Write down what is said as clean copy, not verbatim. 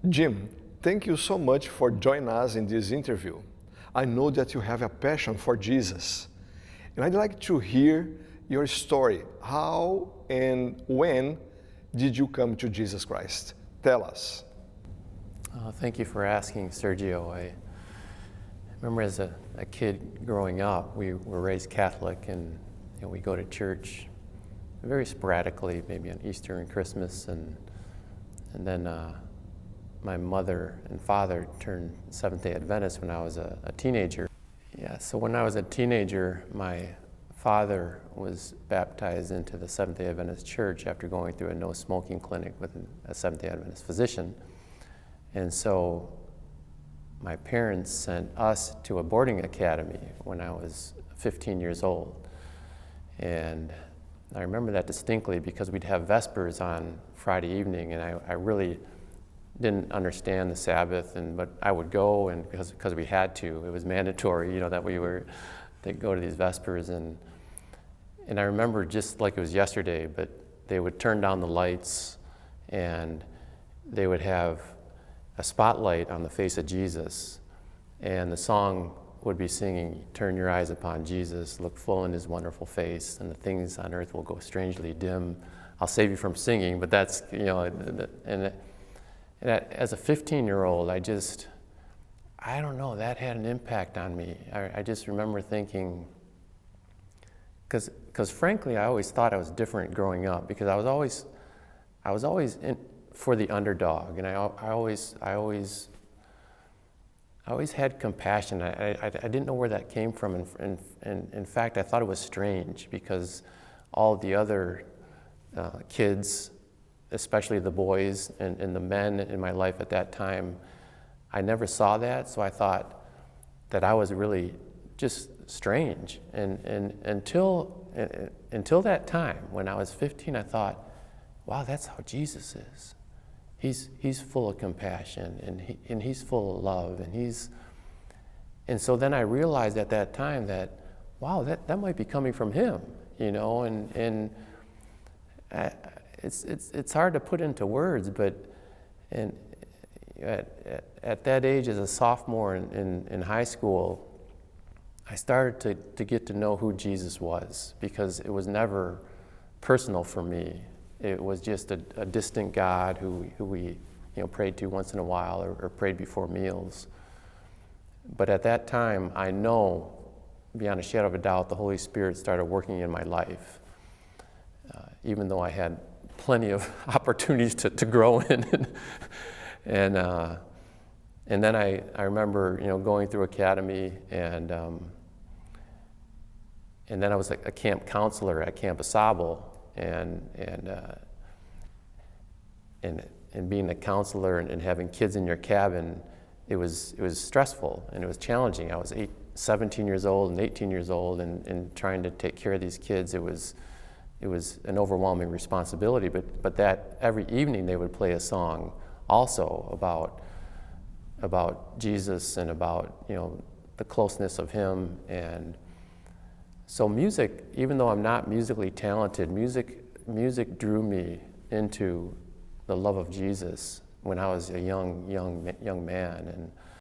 Jim, thank you so much for joining us in this interview. I know that you have a passion for Jesus, and I'd like to hear your story. How and when did you come to Jesus Christ? Tell us. Thank you for asking, Sergio. I remember as a kid growing up, we were raised Catholic, and we go to church very sporadically, maybe on Easter and Christmas, and then my mother and father turned Seventh-day Adventist when I was a teenager. Yeah, so when I was a teenager, my father was baptized into the Seventh-day Adventist Church after going through a no-smoking clinic with a Seventh-day Adventist physician. And so my parents sent us to a boarding academy when I was 15 years old. And I remember that distinctly because we'd have Vespers on Friday evening, and I really didn't understand the Sabbath, but I would go, and because we had to, it was mandatory, that we were to go to these Vespers, and I remember just like it was yesterday, but they would turn down the lights, and they would have a spotlight on the face of Jesus, and the song would be singing, "Turn your eyes upon Jesus, look full in his wonderful face, and the things on earth will go strangely dim." I'll save you from singing, but that's, and as a 15-year-old, I don't know, that had an impact on me. I just remember thinking, because frankly, I always thought I was different growing up, because I was always in for the underdog, and I always had compassion. I didn't know where that came from, and in fact, I thought it was strange, because all the other kids, especially the boys and the men in my life at that time, I never saw that, so I thought that I was really just strange. And until that time, when I was 15, I thought, wow, that's how Jesus is. He's full of compassion, and he's full of love, and so then I realized at that time that, wow, that might be coming from him, and it's hard to put into words, but at that age, as a sophomore in high school, I started to get to know who Jesus was, because it was never personal for me. It was just a distant God who we prayed to once in a while, or prayed before meals. But at that time, I know, beyond a shadow of a doubt, the Holy Spirit started working in my life, even though I had plenty of opportunities to grow in. And then I remember going through academy, and then I was a camp counselor at Camp Asable, and being a counselor and having kids in your cabin, it was stressful, and it was challenging. I was 17 years old and 18 years old, and trying to take care of these kids, it was an overwhelming responsibility, but that every evening they would play a song also about Jesus and about the closeness of him. And so music, even though I'm not musically talented, music drew me into the love of Jesus when I was a young man,